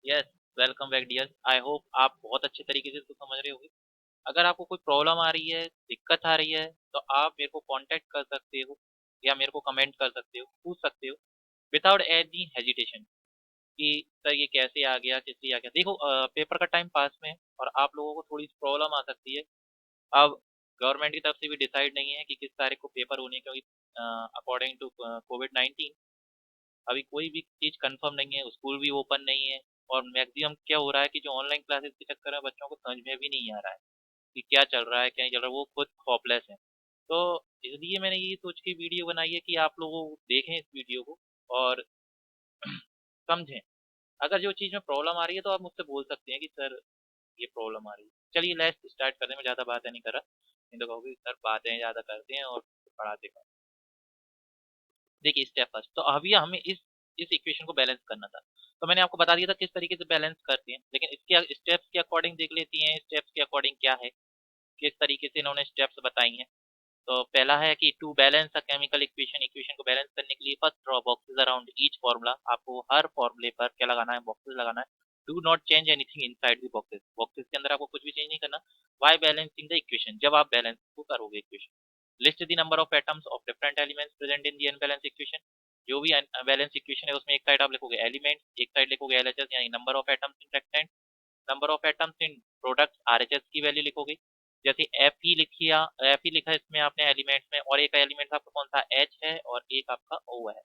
Yes, welcome back dear. I hope आप बहुत अच्छे तरीके से इसको समझ रहे होंगे। अगर आपको कोई प्रॉब्लम आ रही है, दिक्कत आ रही है, तो आप मेरे को कांटेक्ट कर सकते हो या मेरे को कमेंट कर सकते हो, पूछ सकते हो विदाउट एनी हेजिटेशन कि सर ये कैसे आ गया, किस लिए आ गया। देखो, पेपर का टाइम पास में है और आप लोगों को थोड़ी सी प्रॉब्लम आ सकती है। अब गवर्नमेंट की तरफ से भी डिसाइड नहीं है कि किस तारीख को पेपर होने हैं, क्योंकि अकॉर्डिंग टू कोविड-19 अभी कोई भी चीज़ कंफर्म नहीं है, स्कूल भी ओपन नहीं है। और मैक्सिमम क्या हो रहा है कि जो ऑनलाइन क्लासेस के चक्कर में बच्चों को समझ में भी नहीं आ रहा है कि क्या चल रहा है, क्या नहीं चल रहा है, वो खुद होपलेस है। तो इसलिए मैंने ये सोच के वीडियो बनाई है कि आप लोगों को देखें इस वीडियो को और समझें। अगर जो चीज़ में प्रॉब्लम आ रही है तो आप मुझसे बोल सकते हैं कि सर ये प्रॉब्लम आ रही है। चलिए लेट्स स्टार्ट करते हैं, मैं ज़्यादा बातें नहीं कर रहा, नहीं तो कहोगे सर बातें ज़्यादा करते हैं और पढ़ाते कम। देखिए स्टेप फर्स्ट, तो अभी हमें इस इक्वेशन को बैलेंस करना था। तो मैंने आपको बता दिया था किस तरीके से बैलेंस करते हैं, लेकिन इसके स्टेप्स के अकॉर्डिंग देख लेती हैं, स्टेप्स के अकॉर्डिंग क्या है, किस तरीके से इन्होंने स्टेप्स बताई हैं। तो पहला है कि to balance a chemical equation, equation को बैलेंस करने के लिए first draw boxes around each formula. आपको हर फॉर्मूले पर क्या लगाना है, बॉक्सेस लगाना है। Do not change anything inside the boxes, boxes के अंदर आपको कुछ भी चेंज नहीं करना। व्हाई बैलेंसिंग द इक्वेशन, जब आप बैलेंस को करोगे equation. List the number of atoms of different elements present in the unbalance equation. जो भी बैलेंस इक्वेशन है उसमें एक साइड आप लिखोगे एलिमेंट्स, एक साइड लिखोगे एलएचएस यानी number of atoms in reactant, number of atoms in products RHS की वैल्यू लिखोगे। जैसे एफ ई लिखिया, एफ ई लिखा इसमें आपने एलिमेंट्स में, और एक एलिमेंट आपका कौन सा एच है और एक आपका ओ है।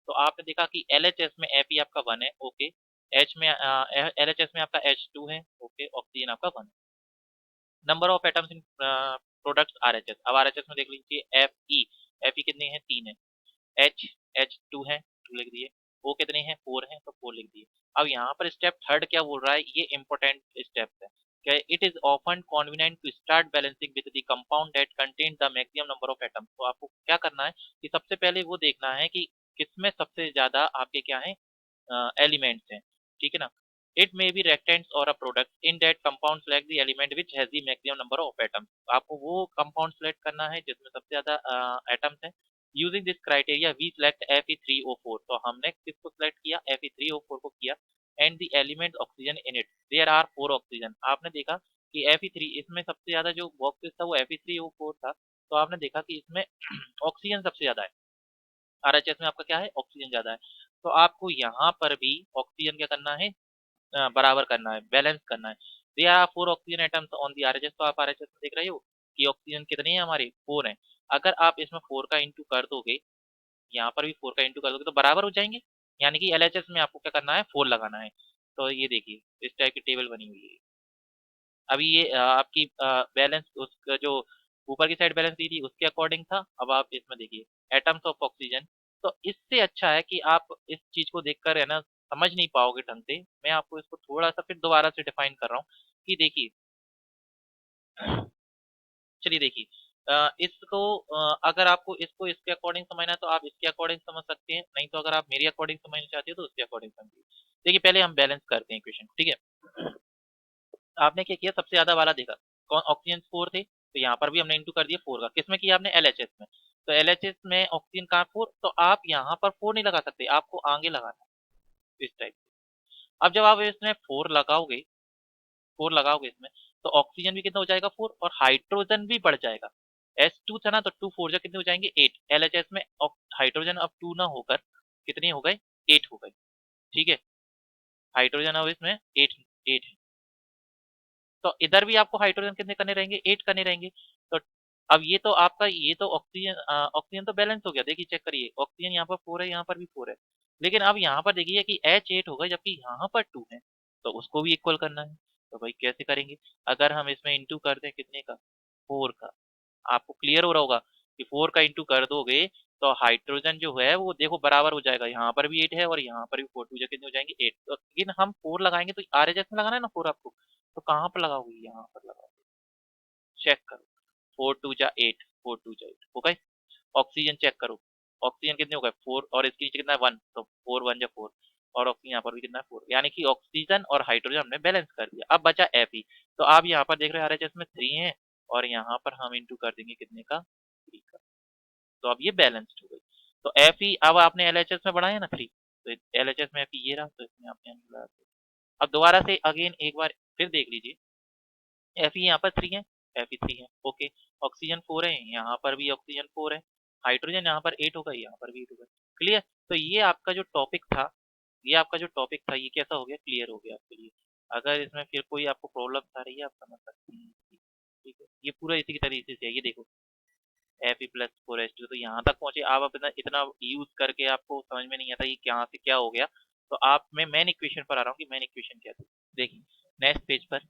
तो आपने देखा कि एल एच एस में एफ ई आपका वन है, ओके। एच में एल एच एस में आपका एच टू है, ओके। ऑक्सीजन आपका one. Number of atoms in products R H S, अब आर एच एस में देख लीजिए एफ ई कितने हैं, तीन है। एच एच टू है, टू लिख दिए। ओ कितने हैं, फोर हैं, तो फोर लिख दिए। अब यहाँ पर स्टेप थर्ड क्या बोल रहा है, ये इंपॉर्टेंट स्टेप है। क्या, it is often convenient to start balancing with the compound that contain the maximum number of atoms. तो आपको क्या करना है कि सबसे पहले वो देखना है कि किसमें सबसे ज्यादा आपके क्या है, एलिमेंट्स हैं, ठीक है ना। इट मे बी रेक्टेंट्स और a product in that compound select the element which has the maximum number of atoms. आपको वो कंपाउंड सेलेक्ट करना है जिसमें सबसे ज्यादा एटम्स हैं। Using this criteria we select Fe3O4। तो हमने किसको सिलेक्ट किया, Fe3O4 को किया। And the element oxygen in it, there are four oxygen. आपने देखा कि Fe3 इसमें सबसे ज्यादा जो बॉक्सेस था वो Fe3O4 था। तो आपने देखा कि इसमें ऑक्सीजन सबसे ज्यादा है, आरएचएस में आपका क्या है, ऑक्सीजन ज्यादा है। तो आपको यहाँ पर भी ऑक्सीजन क्या करना है, बराबर करना है, बैलेंस करना है। There are four oxygen atoms on the RHS. तो आप आरएचएस में देख रहे हो कि ऑक्सीजन कितने हैं हमारे, फोर हैं। अगर आप इसमें फोर का इंटू कर दोगे, यहाँ पर भी फोर का इंटू कर दोगे तो बराबर हो जाएंगे। यानी कि एलएचएस में आपको क्या करना है, फोर लगाना है। तो ये देखिए इस टाइप की टेबल बनी हुई है। अभी ये आपकी बैलेंस उसका जो ऊपर की साइड बैलेंस दी थी उसके अकॉर्डिंग था। अब आप इसमें देखिए एटम्स ऑफ ऑक्सीजन। तो इससे अच्छा है कि आप इस चीज को देखकर है ना समझ नहीं पाओगे ढंग से। मैं आपको इसको थोड़ा सा फिर दोबारा से डिफाइन कर रहा हूँ कि देखिए, चलिए देखिए, इसको अगर आपको इसको इसके अकॉर्डिंग समझना है तो आप इसके अकॉर्डिंग समझ सकते हैं, नहीं तो अगर आप मेरे अकॉर्डिंग समझना चाहते हो तो उसके अकॉर्डिंग समझिए। देखिए पहले हम बैलेंस करते हैं इक्वेशन, ठीक है। आपने क्या किया, सबसे ज्यादा वाला देखा कौन, ऑक्सीजन फोर थे, तो यहाँ पर भी हमने इंटू कर दिया फोर का, किसमें किया आपने, एलएचएस में। तो एलएचएस में ऑक्सीजन कहाँ फोर, तो आप यहाँ पर फोर नहीं लगा सकते, आपको आगे लगाना है इस टाइप से। अब जब आप इसमें फोर लगाओगे इसमें, तो ऑक्सीजन भी कितना हो जाएगा, फोर, और हाइड्रोजन भी बढ़ जाएगा। एस टू था ना, तो टू फोर जा कितने हो जाएंगे, एट। एलएचएस में हाइड्रोजन अब टू ना होकर कितने हो गए, एट हो गए, ठीक है। हाइड्रोजन अब इसमें एट, एट। तो इधर भी आपको हाइड्रोजन कितने करने रहेंगे, एट करने रहेंगे। तो अब ये तो आपका, ये तो ऑक्सीजन ऑक्सीजन तो बैलेंस हो गया। देखिए चेक करिए, ऑक्सीजन यहाँ पर फोर है, यहाँ पर भी फोर है। लेकिन अब यहाँ पर देखिए कि एच एट होगा जबकि यहाँ पर टू है, तो उसको भी इक्वल करना है। तो भाई कैसे करेंगे, अगर हम इसमें इंटू कर दें कितने का, फोर का। आपको क्लियर हो रहा होगा कि फोर का इंटू कर दोगे तो हाइड्रोजन जो है वो देखो बराबर हो जाएगा, यहाँ पर भी एट है और यहाँ पर भी फोर, टू जगह कितने हो जाएंगे, एट। तो लेकिन हम फोर लगाएंगे तो आरएचएस में लगाना है ना फोर आपको, तो कहाँ पर लगाओगे, यहाँ पर लगाओगे। चेक करो, फोर टू जा एट, फोर टू जा एट हो गए। ऑक्सीजन चेक करो, ऑक्सीजन कितने हो गए, फोर, और इसके नीचे कितना है, वन, तो फोर वन जा फोर। और ऑक्सीजन यहाँ पर भी कितना है, फोर। यानी कि ऑक्सीजन और हाइड्रोजन हमने बैलेंस कर दिया। अब बचा एफ ई। तो आप यहाँ पर देख रहे हो आरएचएस में थ्री है, और यहाँ पर हम इंटू कर देंगे कितने का, थ्री का। तो अब ये बैलेंस्ड हो गई। तो एफ ई अब आपने एलएचएस में बढ़ाया ना थ्री, तो एलएचएस में एफ ई ये रहा, तो इसमें आपने मिला अब दोबारा से अगेन एक बार फिर देख लीजिए, Fe यहाँ पर 3 है, Fe3 है, ओके। ऑक्सीजन 4 है, यहाँ पर भी ऑक्सीजन 4 है। हाइड्रोजन यहाँ पर 8 होगा, यहाँ पर भी 8 होगा। क्लियर? तो ये आपका जो टॉपिक था, ये आपका जो टॉपिक था, ये कैसा हो गया, क्लियर हो गया आपके लिए। अगर इसमें फिर कोई आपको प्रॉब्लम आ रही है, आप समझ सकते हैं। ठीक है, ये पूरा इसी की तरीके से है, ये देखो Fe+4H2, तो यहाँ तक पहुंचे आप। अपना इतना यूज करके आपको समझ में नहीं आता कि कहाँ से क्या हो गया। तो आप, मैं मेन इक्वेशन पर आ रहा हूँ कि मेन इक्वेशन क्या थी। देखिए नेक्स्ट पेज पर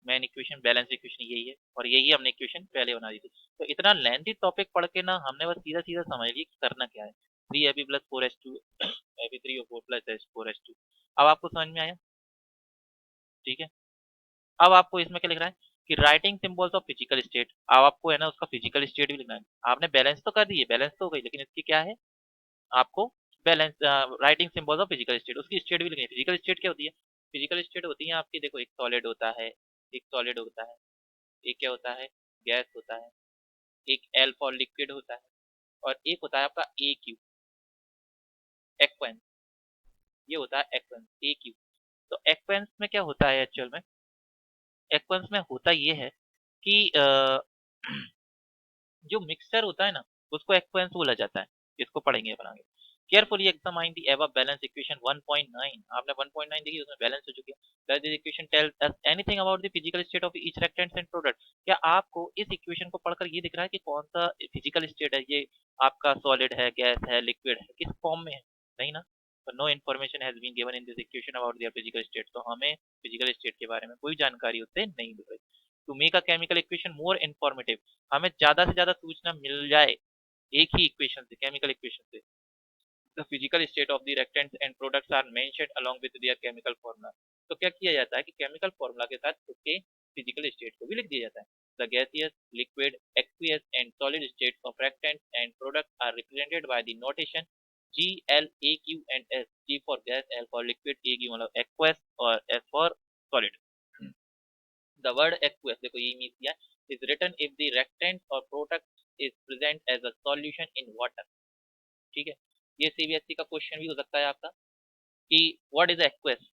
मेन इक्वेशन, बैलेंस इक्वेशन यही है, और यही हमने इक्वेशन पहले बना दी थी। तो इतना लेंथी टॉपिक पढ़ के ना हमने बस सीधा सीधा समझ लिया कि करना क्या है। 3Fe+4H2, Fe3O4+H4H2। अब आपको समझ में आया? ठीक है। अब आपको इसमें क्या लिख रहा है कि writing symbols of physical state. अब आपको है ना उसका फिजिकल स्टेट भी लिखना है। आपने बैलेंस तो कर दी है, बैलेंस तो हो गई, लेकिन इसकी क्या है, आपको balance, writing symbols of physical state, उसकी स्टेट भी लिखनी है। फिजिकल स्टेट क्या होती है? फिजिकल स्टेट होती है आपकी, देखो, एक सॉलिड होता है, एक सॉलिड होता है, एक क्या होता है, गैस होता है, एक एल फॉर लिक्विड होता है, और एक होता है आपका ए क्यू, एक्वेंस। ये होता है एक्वेंस, ए क्यू। तो एक्वेंस में क्या होता है एक्चुअल में, एक्वेंस में होता ये है कि जो मिक्सचर होता है ना, उसको एक्वेंस बोला जाता है। इसको पढ़ेंगे अपन आगे। Carefully examine the above balance equation 1.9। आपने 1.9 देखी, उसमें बैलेंस हो चुकी है। Does this equation tell us anything about the physical state of each reactant and product? क्या आपको इस इक्वेशन को पढ़कर ये दिख रहा है कि कौन सा फिजिकल स्टेट है, ये आपका सॉलिड है, गैस है, लिक्विड है, किस फॉर्म में है? नहीं ना। तो no information has been given in this equation about their physical state. तो हमें फिजिकल स्टेट के बारे में कोई जानकारी उससे नहीं मिल रही। To make a chemical equation more informative, हमें ज्यादा से ज्यादा सूचना मिल जाए एक ही इक्वेशन से, केमिकल इक्वेशन से, the physical state of the reactants and products are mentioned along with their chemical formula. तो क्या किया जाता है कि केमिकल फार्मूला के साथ उसके फिजिकल स्टेट को भी लिख दिया जाता है। The gaseous, liquid, aqueous and solid states of reactants and products are represented by the notation G, L, A, Q and S। G for gas, L for liquid, A Q मतलब aqueous और S for solid। The word aqueous, देखो ये mean किया, is written if the reactant or product is present as a solution in water। ठीक है, ये CBSE का question भी हो सकता है आपका कि व्हाट इज एक्वेस।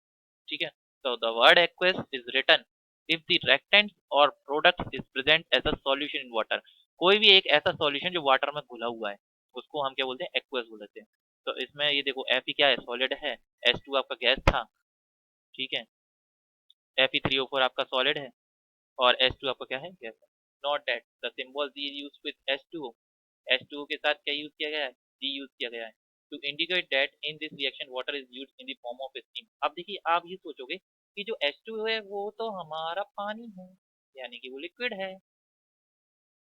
ठीक है, तो the word aqueous is written if the reactant और product is present as a solution in water. कोई भी एक ऐसा सॉल्यूशन जो वाटर में घुला हुआ है, उसको हम क्या बोलते हैं, एक्वेस बोलते हैं। तो इसमें ये देखो, एफ क्या है, सॉलिड है, H2 आपका गैस था। ठीक है, Fe3O4 आपका सॉलिड है, और H2 आपका क्या है, गैस है। Not that the symbol G used with H2O, H2O के साथ क्या यूज किया गया है, G यूज किया गया है, to indicate that in this reaction water is used in the form of steam. अब देखिए, आप ये सोचोगे कि जो H2O है वो तो हमारा पानी है, यानी कि वो लिक्विड है,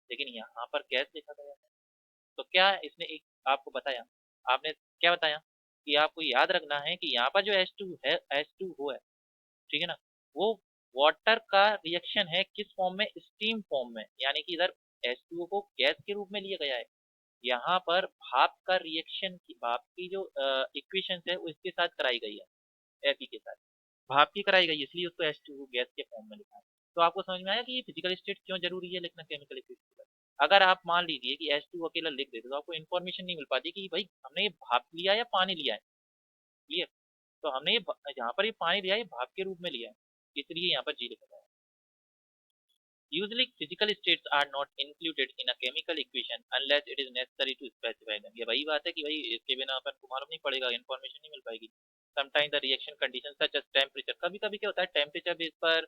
लेकिन यहाँ पर गैस लिखा गया है। तो क्या इसने एक आपको बताया, आपने क्या बताया कि आपको याद रखना है कि यहाँ पर जो H2 है, H2O है, ठीक है ना, वो वाटर का रिएक्शन है किस फॉर्म में, स्टीम फॉर्म में, यानी कि इधर H2O को गैस के रूप में लिया गया है। यहाँ पर भाप का रिएक्शन की, भाप की जो इक्वेशन है वो इसके साथ कराई गई है, Fe के साथ भाप की कराई गई, इसलिए उसको H2O गैस के फॉर्म में लिखा है। तो आपको समझ में आया कि ये फिजिकल स्टेट क्यों जरूरी है लिखना केमिकल इक्वेशन। अगर आप मान लीजिए कि H2 अकेला लिख देते तो आपको इन्फॉर्मेशन नहीं मिल पाती कि भाई हमने ये भाप लिया या पानी लिया है। क्लियर? तो हमने ये यहाँ पर ये पानी लिया है, भाप के रूप में लिया है, इसलिए यहाँ पर जी लिखा गया है। Usually physical states are not included in a chemical equation unless it is necessary to specify them। ये वही बात है कि भाई इसके बिना अपन को मालूम नहीं पड़ेगा, इन्फॉर्मेशन नहीं मिल पाएगी। Sometimes the reaction conditions such as temperature, कभी कभी क्या होता है, टेम्परेचर बेस पर,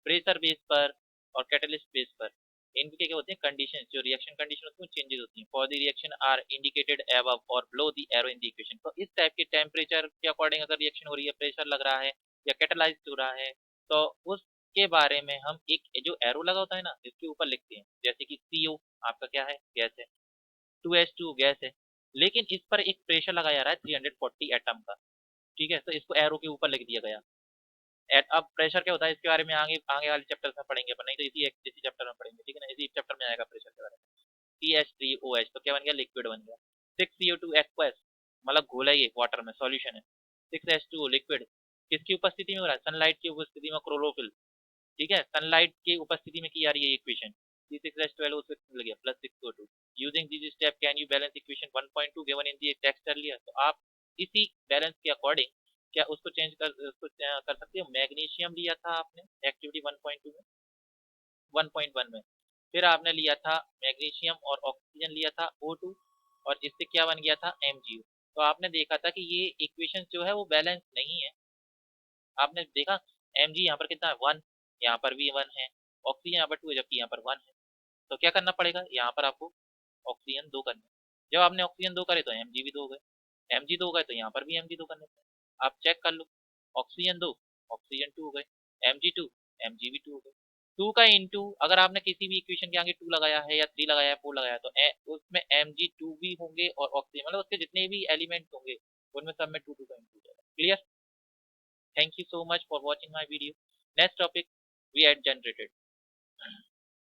प्रेशर बेस पर और कैटलिस्ट बेस पर, इनके क्या होते हैं कंडीशन, जो रिएक्शन कंडीशन उसमें चेंजेस होती हैं। For the reaction are indicated above और below the arrow in the equation. तो इस टाइप के टेम्परेचर के अकॉर्डिंग अगर रिएक्शन हो रही है, प्रेशर लग रहा है या कैटलाइज हो रहा है, तो उस के बारे में हम एक जो एरो लगा होता है ना, इसके ऊपर लिखते हैं। जैसे कि CO आपका क्या है, गैस है, 2H2 गैस है, लेकिन इस पर एक प्रेशर लगाया जा रहा है 340 एटम का। ठीक है, तो इसको एरो के ऊपर लिख दिया गया। अब प्रेशर क्या होता है इसके बारे में आगे आगे वाले चैप्टर में पढ़ेंगे अपन, नहीं तो इसी चैप्टर में पढ़ेंगे। ठीक है ना, इसी चैप्टर में आएगा प्रेशर के बारे में। CH3OH तो क्या बन गया, लिक्विड बन गया। 6CO2 एक्वस मतलब घोला ही वाटर में, सॉल्यूशन है। 6H2O लिक्विड, किसकी उपस्थिति में हो रहा है, सनलाइट की उपस्थिति में, क्लोरोफिल। ठीक है, सनलाइट की उपस्थिति में की जा रही है इक्वेशन। C6H12O6 मिल गया plus 6O2। Using this step can you balance equation 1.2 given in the text earlier. तो आप इसी बैलेंस के अकॉर्डिंग क्या उसको चेंज कर कर सकते हो? मैग्नीशियम लिया था आपने एक्टिविटी 1.2 में, 1.1 में, फिर आपने लिया था मैग्नीशियम और ऑक्सीजन लिया था O2, और इससे क्या बन गया था MgO। तो आपने देखा था कि ये इक्वेशन जो है वो बैलेंस नहीं है। आपने देखा Mg यहाँ पर कितना है 1, यहाँ पर भी 1 है, ऑक्सीजन यहाँ पर 2 है जबकि यहाँ पर 1 है। तो क्या करना पड़ेगा, यहाँ पर आपको ऑक्सीजन 2 करने। जब आपने ऑक्सीजन 2 करे तो Mg भी 2 हो गए, Mg 2 हो गए तो यहाँ पर भी Mg 2 करने पड़े। आप चेक कर लो, ऑक्सीजन 2, ऑक्सीजन 2 हो गए, Mg 2, Mg भी 2 हो गए। 2 का इंटू अगर आपने किसी भी इक्वेशन के आगे 2 लगाया है या 3 लगाया है 4 लगाया है, तो उसमें Mg 2 भी होंगे और ऑक्सीजन मतलब उसके जितने भी एलिमेंट होंगे उनमें सब में 2 2 का इंटू जाएगा। Clear? Thank you so much for watching my video. Next topic we had generated.